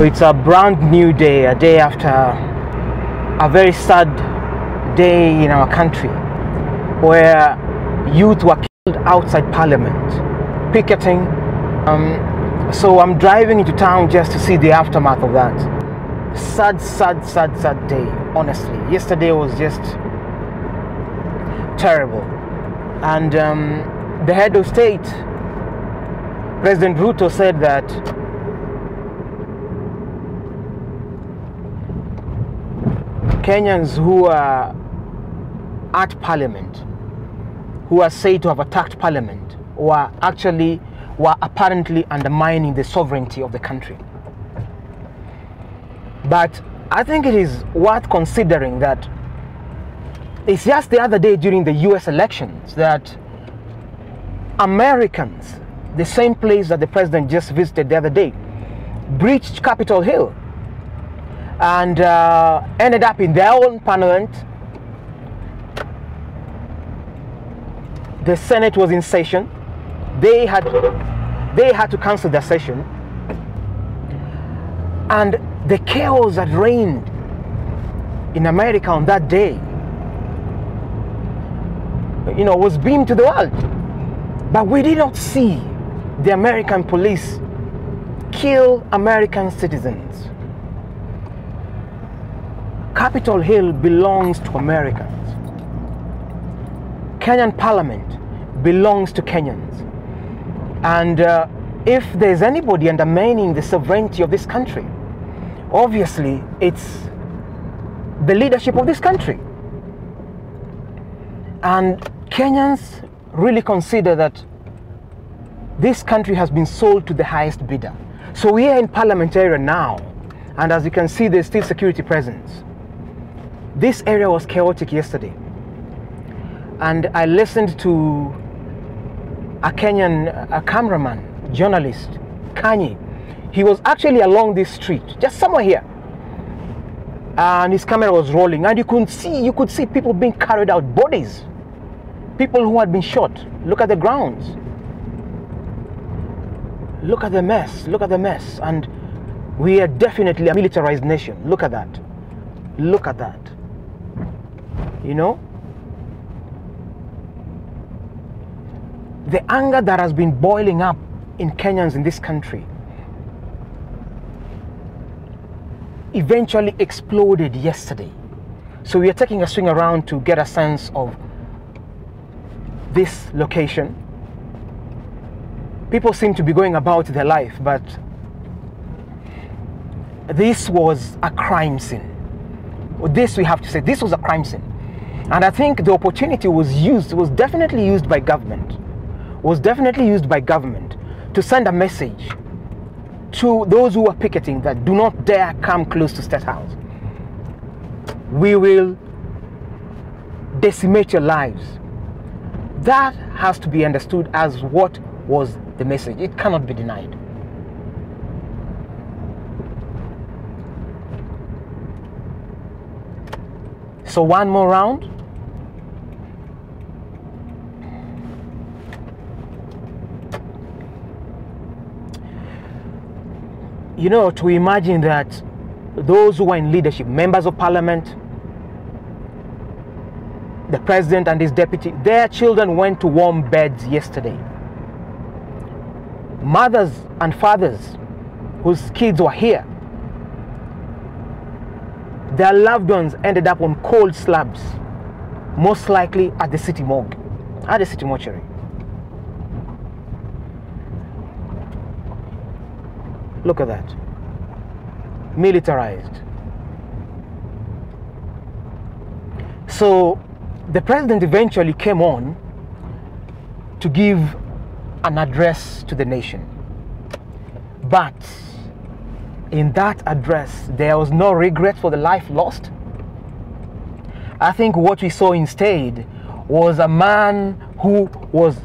It's a brand new day, a day after a very sad day in our country where youth were killed outside Parliament, picketing. So I'm driving into town just to see the aftermath of that. Sad day, honestly. Yesterday was just terrible. And the head of state, President Ruto, said that Kenyans who are at Parliament, who are said to have attacked Parliament, were apparently undermining the sovereignty of the country. But I think it is worth considering that it's just the other day during the US elections that Americans, the same place that the president just visited the other day, breached Capitol Hill and ended up in their own parliament. The Senate was in session. They had to cancel their session, and the chaos that reigned in America on that day, was beamed to the world. But we did not see the American police kill American citizens. Capitol Hill belongs to Americans. Kenyan Parliament belongs to Kenyans. And if there's anybody undermining the sovereignty of this country, obviously it's the leadership of this country. And Kenyans really consider that this country has been sold to the highest bidder. So we are in Parliament area now, and as you can see, there's still security presence. This area was chaotic yesterday, and I listened to a Kenyan cameraman, journalist, Kanye. He was actually along this street, just somewhere here, and his camera was rolling, and you could see people being carried out, bodies, people who had been shot. Look at the grounds. Look at the mess, and we are definitely a militarized nation. Look at that. Look at that. The anger that has been boiling up in Kenyans in this country eventually exploded yesterday. So we are taking a swing around to get a sense of this location. People seem to be going about their life, but this was a crime scene. This, we have to say, this was a crime scene. And I think the opportunity was definitely used by government, to send a message to those who are picketing that do not dare come close to State House. We will decimate your lives. That has to be understood as what was the message. It cannot be denied. So one more round. To imagine that those who are in leadership, members of Parliament, the president and his deputy, their children went to warm beds yesterday. Mothers and fathers whose kids were here, their loved ones ended up on cold slabs, most likely at the city morgue, at the city mortuary. Look at that. Militarized. So the president eventually came on to give an address to the nation. But in that address, there was no regret for the life lost. I think what we saw instead was a man who was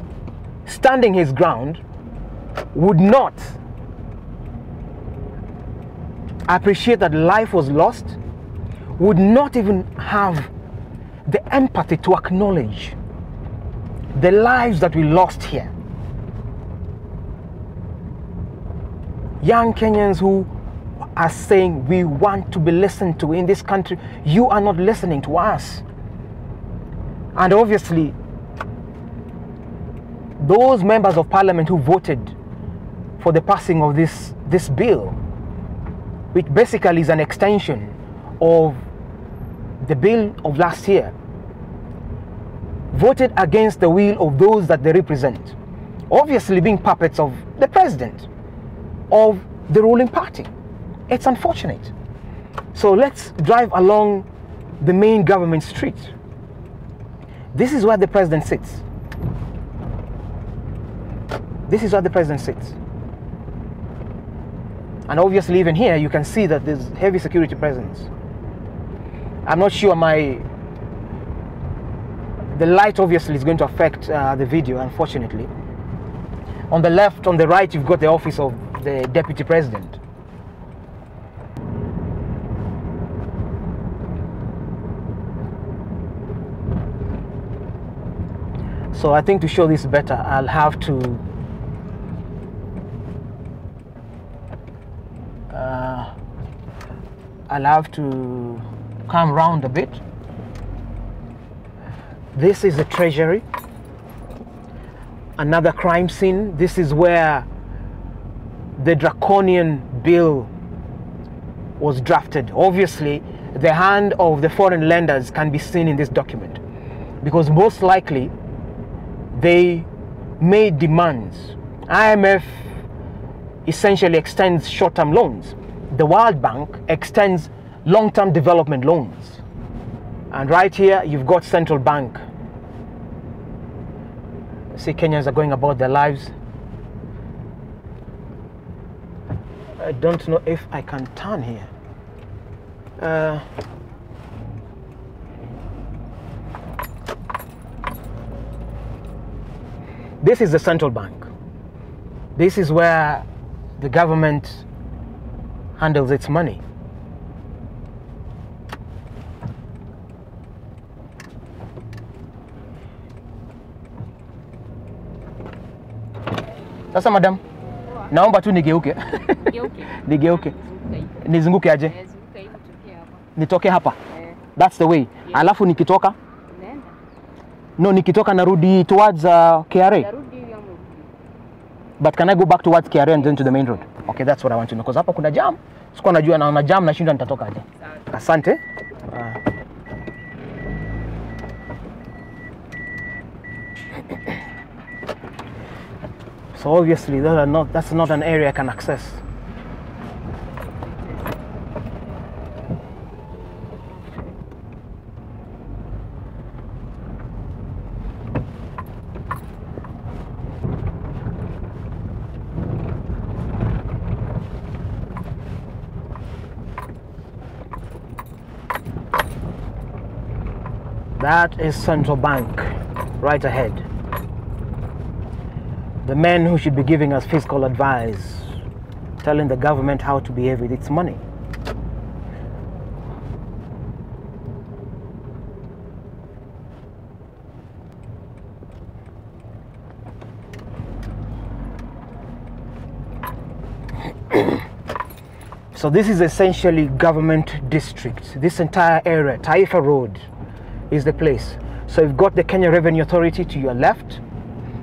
standing his ground, would not appreciate that life was lost, would not even have the empathy to acknowledge the lives that we lost here. Young Kenyans who are saying we want to be listened to in this country. You are not listening to us. And obviously, those members of parliament who voted for the passing of this bill, which basically is an extension of the bill of last year, voted against the will of those that they represent, obviously being puppets of the president, of the ruling party. It's unfortunate. So let's drive along the main government street. This is where the president sits. This is where the president sits. And obviously even here you can see that there's heavy security presence. I'm not sure the light obviously is going to affect the video, unfortunately. On the left, on the right, you've got the office of the deputy president. So I think to show this better, I'll have to come round a bit. This is the Treasury, another crime scene. This is where the draconian bill was drafted. Obviously, the hand of the foreign lenders can be seen in this document, because most likely they made demands. IMF essentially extends short-term loans. The World Bank extends long-term development loans. And right here, you've got central bank. See, Kenyans are going about their lives. I don't know if I can turn here. This is the central bank. This is where the government handles its money. Sasa madam, naomba tu nigeuke. Nigeuke. Nizunguke aje? Nitoke hapa. That's the way. Alafu nikitoka? No, nikitoka narudi towards KRA. But can I go back towards KRA and then to the main road? Okay, that's what I want to know. Because hapa kuna jam. Sikuwa najua naona jam na shinda nitatoka aje. Asante. So obviously that's not an area I can access. That is central bank right ahead. The men who should be giving us fiscal advice, telling the government how to behave with its money. So this is essentially government district. This entire area, Taifa Road, is the place. So you've got the Kenya Revenue Authority to your left,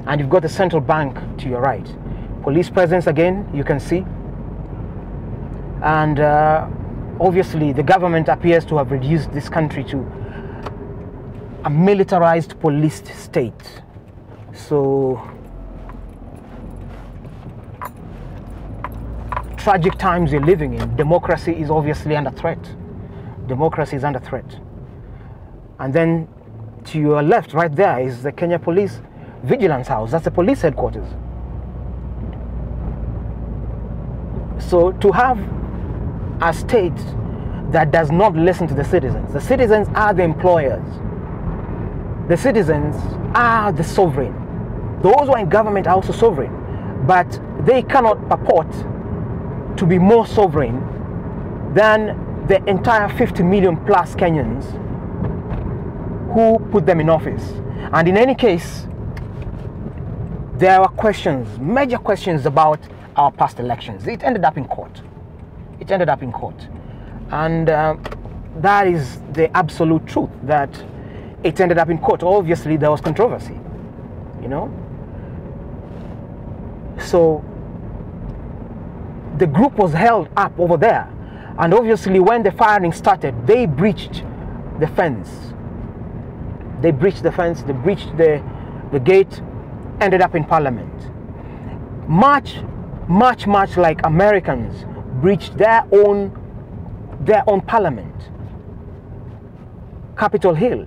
and you've got the central bank to your right. Police presence again, you can see. And obviously the government appears to have reduced this country to a militarized police state. So tragic times we're living in. Democracy is obviously under threat. Democracy is under threat. And then to your left, right there, is the Kenya Police Vigilance House. That's the police headquarters. So to have a state that does not listen to the citizens are the employers. The citizens are the sovereign. Those who are in government are also sovereign, but they cannot purport to be more sovereign than the entire 50 million plus Kenyans who put them in office. And in any case, there were questions, major questions about our past elections. It ended up in court. It ended up in court. And that is the absolute truth, that it ended up in court. Obviously, there was controversy, you know. So the group was held up over there. And obviously, when the firing started, they breached the fence. They breached the fence, they breached the gate, ended up in Parliament. Much like Americans breached their own Parliament. Capitol Hill.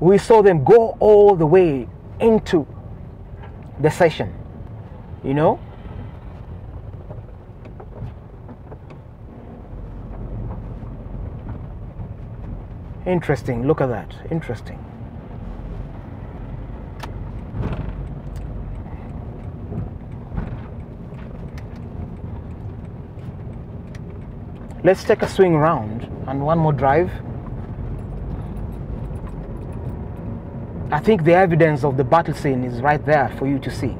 We saw them go all the way into the session, you know. Interesting, look at that, interesting. Let's take a swing round and one more drive. I think the evidence of the battle scene is right there for you to see.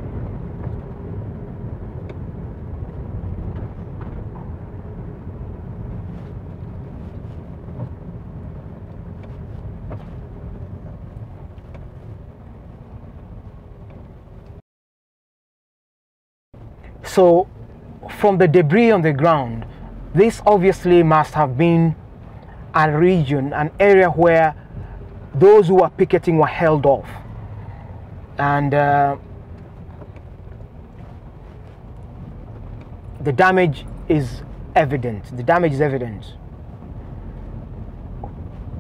So, from the debris on the ground, this obviously must have been a region, an area where those who were picketing were held off. And the damage is evident. The damage is evident.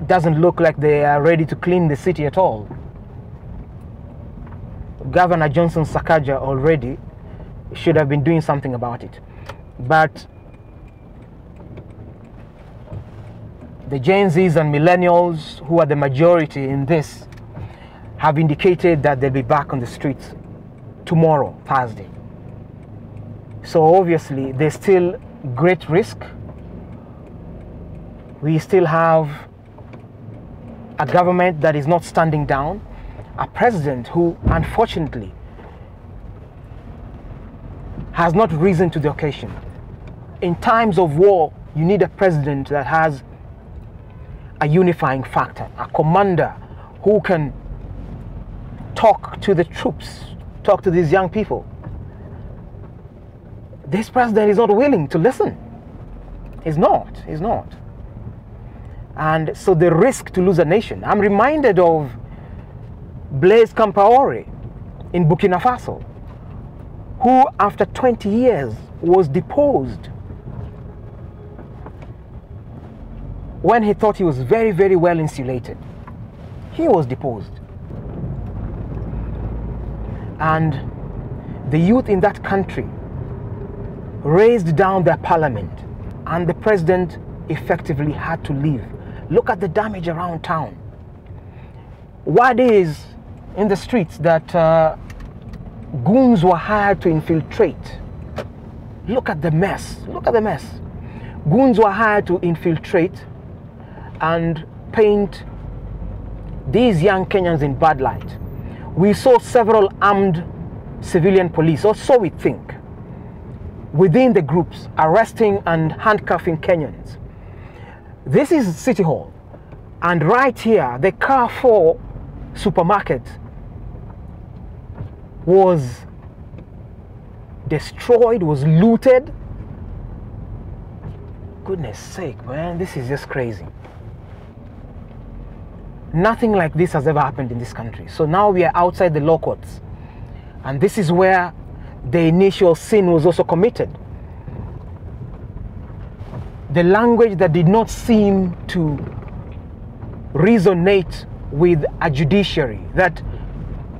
It doesn't look like they are ready to clean the city at all. Governor Johnson Sakaja already should have been doing something about it. But the Gen Zs and millennials, who are the majority in this, have indicated that they'll be back on the streets tomorrow, Thursday. So obviously there's still great risk. We still have a government that is not standing down, a president who unfortunately has not risen to the occasion. In times of war, you need a president that has a unifying factor, a commander who can talk to the troops, talk to these young people. This president is not willing to listen. He's not. And so the risk to lose a nation. I'm reminded of Blaise Compaoré in Burkina Faso, who after 20 years was deposed when he thought he was very, very well insulated. He was deposed. And the youth in that country raised down their parliament, and the president effectively had to leave. Look at the damage around town. Word is in the streets that goons were hired to infiltrate. Look at the mess. Look at the mess. Goons were hired to infiltrate and paint these young Kenyans in bad light. We saw several armed civilian police, or so we think, within the groups, arresting and handcuffing Kenyans. This is City Hall, and right here, the Carrefour supermarket was destroyed, was looted. Goodness sake, man, this is just crazy. Nothing like this has ever happened in this country. So now we are outside the law courts, and this is where the initial sin was also committed. The language that did not seem to resonate with a judiciary, that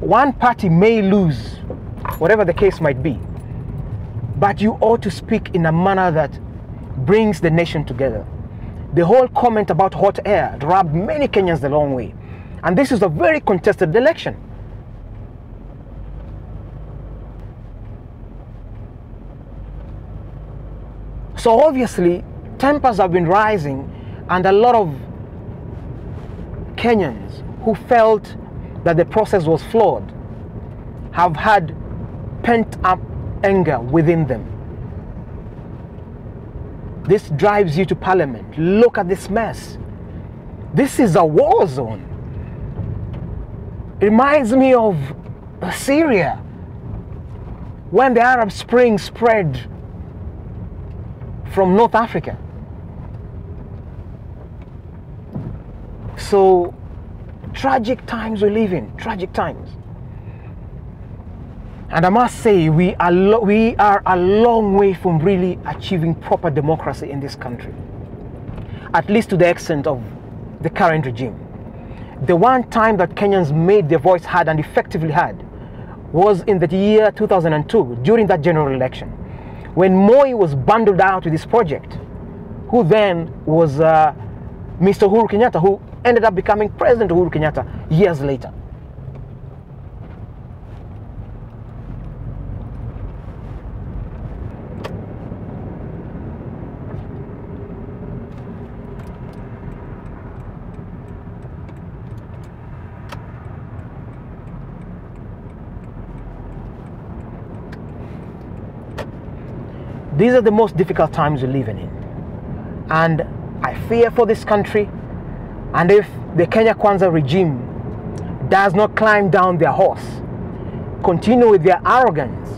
one party may lose, whatever the case might be, but you ought to speak in a manner that brings the nation together. The whole comment about hot air rubbed many Kenyans the long way. And this is a very contested election. So obviously, tempers have been rising, and a lot of Kenyans who felt that the process was flawed have had pent-up anger within them. This drives you to parliament. Look at this mess. This is a war zone. It reminds me of Syria, when the Arab Spring spread from North Africa. So, tragic times we live in, tragic times. And I must say, we are a long way from really achieving proper democracy in this country, at least to the extent of the current regime. The one time that Kenyans made their voice heard and effectively heard was in the year 2002, during that general election, when Moi was bundled out with this project, who then was Mr. Uhuru Kenyatta, who ended up becoming President Uhuru Kenyatta years later. These are the most difficult times we're living in. And I fear for this country. And if the Kenya Kwanza regime does not climb down their horse, continue with their arrogance,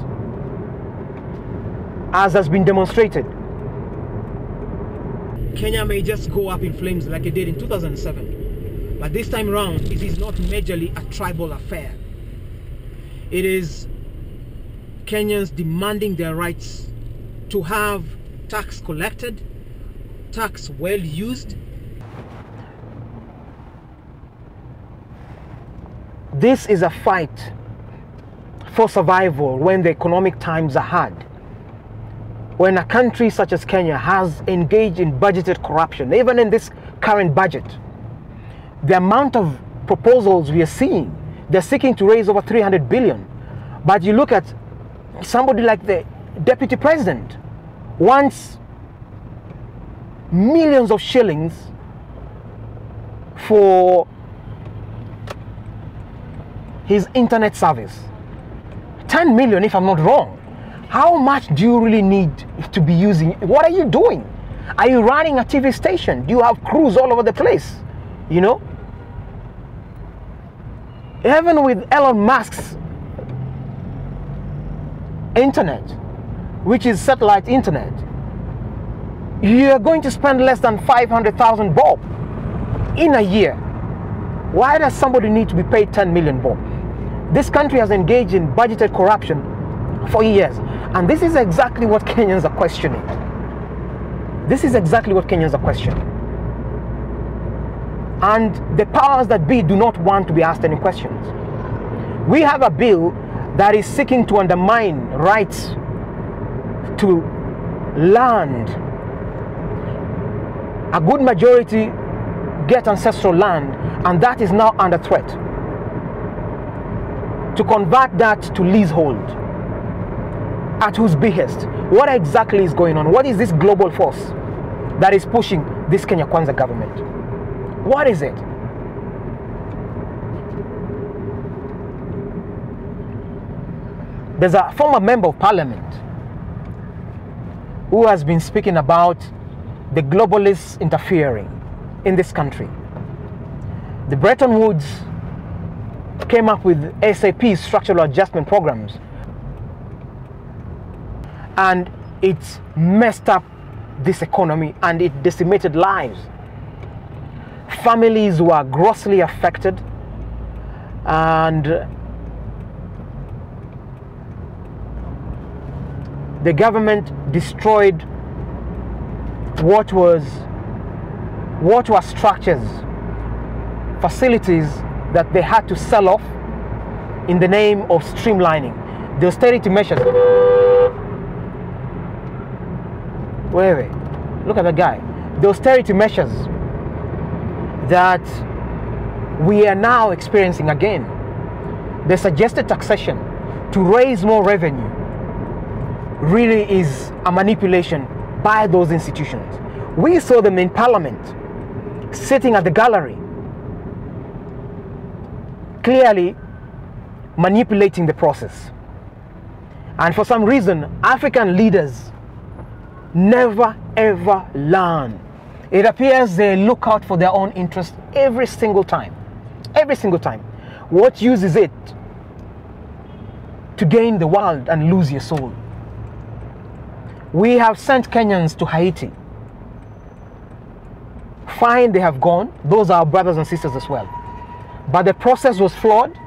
as has been demonstrated, Kenya may just go up in flames like it did in 2007. But this time around, it is not majorly a tribal affair. It is Kenyans demanding their rights to have tax collected, tax well used. This is a fight for survival when the economic times are hard. When a country such as Kenya has engaged in budgeted corruption, even in this current budget, the amount of proposals we are seeing, they're seeking to raise over 300 billion. But you look at somebody like the Deputy President, wants millions of shillings for his internet service. 10 million if I'm not wrong. How much do you really need to be using? What are you doing? Are you running a TV station? Do you have crews all over the place? You know? Even with Elon Musk's internet, which is satellite internet, you're going to spend less than 500,000 bob in a year. Why does somebody need to be paid 10 million bob? This country has engaged in budgeted corruption for years, and this is exactly what Kenyans are questioning. This is exactly what Kenyans are questioning. And the powers that be do not want to be asked any questions. We have a bill that is seeking to undermine rights to land. A good majority get ancestral land, and that is now under threat. To convert that to leasehold. At whose behest? What exactly is going on? What is this global force that is pushing this Kenya Kwanza government? What is it? There's a former member of parliament who has been speaking about the globalists interfering in this country. The Breton Woods came up with SAP, structural adjustment programs, and it's messed up this economy and it decimated lives. Families were grossly affected, and the government destroyed what were structures, facilities that they had to sell off in the name of streamlining. The austerity measures. Wait, look at that guy. The austerity measures that we are now experiencing again. The suggested taxation to raise more revenue really is a manipulation by those institutions. We saw them in parliament, sitting at the gallery, clearly manipulating the process. And for some reason, African leaders never ever learn. It appears they look out for their own interest every single time. Every single time. What use is it to gain the world and lose your soul? We have sent Kenyans to Haiti. Fine, they have gone. Those are our brothers and sisters as well. But the process was flawed.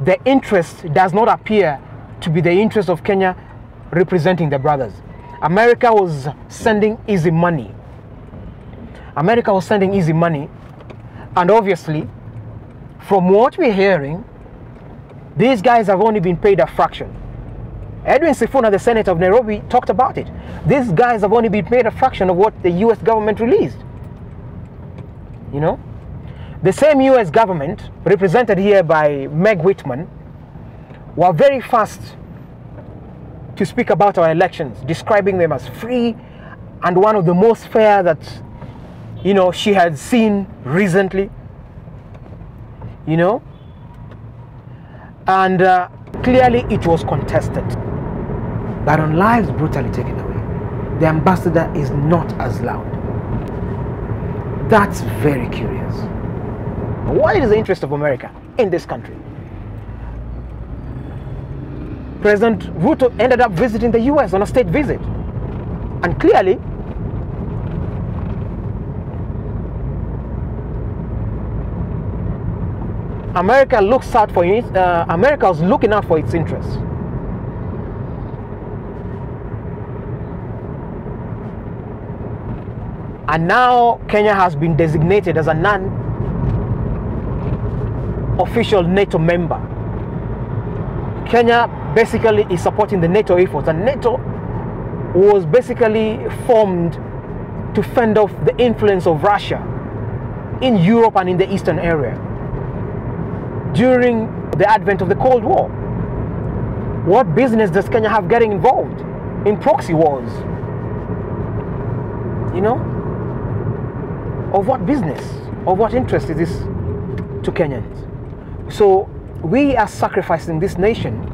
The interest does not appear to be the interest of Kenya representing the brothers. America was sending easy money. America was sending easy money. And obviously, from what we're hearing, these guys have only been paid a fraction. Edwin Sifuna, the Senator of Nairobi, talked about it. These guys have only been paid a fraction of what the US government released. You know? The same US government, represented here by Meg Whitman, were very fast to speak about our elections, describing them as free and one of the most fair that, you know, she had seen recently. You know? And clearly it was contested. But on lives brutally taken away, the ambassador is not as loud. That's very curious. What is the interest of America in this country? President Ruto ended up visiting the US on a state visit. And clearly, America looks out for it. America was looking out for its interests. And now Kenya has been designated as a non-official NATO member. Kenya basically is supporting the NATO efforts, and NATO was basically formed to fend off the influence of Russia in Europe and in the Eastern area during the advent of the Cold War. What business does Kenya have getting involved in proxy wars? You know? Of what business? Of what interest is this to Kenyans? So we are sacrificing this nation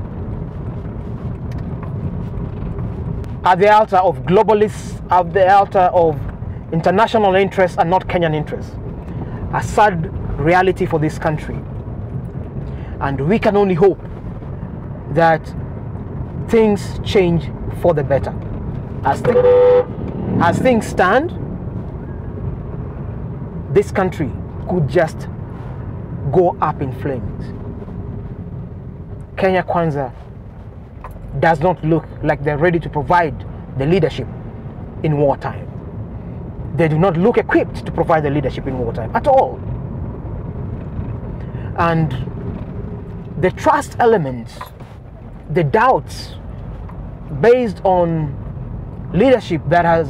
at the altar of globalists, at the altar of international interests and not Kenyan interests. A sad reality for this country. And we can only hope that things change for the better. As things stand, this country could just go up in flames. Kenya Kwanza does not look like they're ready to provide the leadership in wartime. They do not look equipped to provide the leadership in wartime at all. And the trust elements, the doubts based on leadership that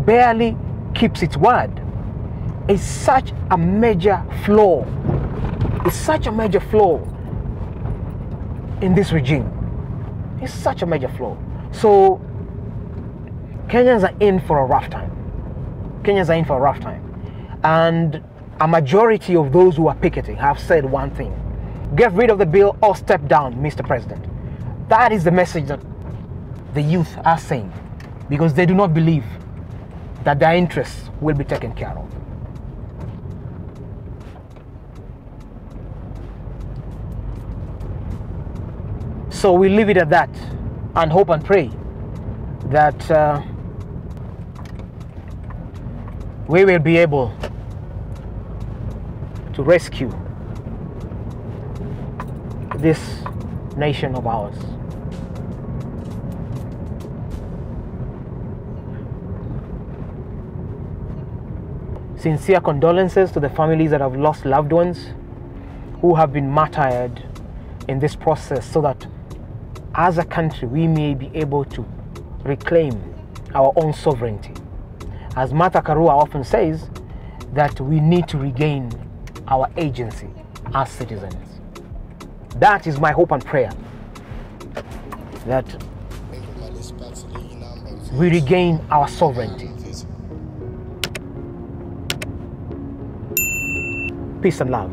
barely keeps its word is such a major flaw. It's such a major flaw in this regime. It's such a major flaw. So Kenyans are in for a rough time. Kenyans are in for a rough time. And a majority of those who are picketing have said one thing: get rid of the bill or step down, Mr. President. That is the message that the youth are saying, because they do not believe that their interests will be taken care of. So we leave it at that and hope and pray that we will be able to rescue this nation of ours. Sincere condolences to the families that have lost loved ones who have been martyred in this process, so that as a country we may be able to reclaim our own sovereignty. As Martha Karua often says, that we need to regain our agency as citizens. That is my hope and prayer, that we regain our sovereignty. Peace and love.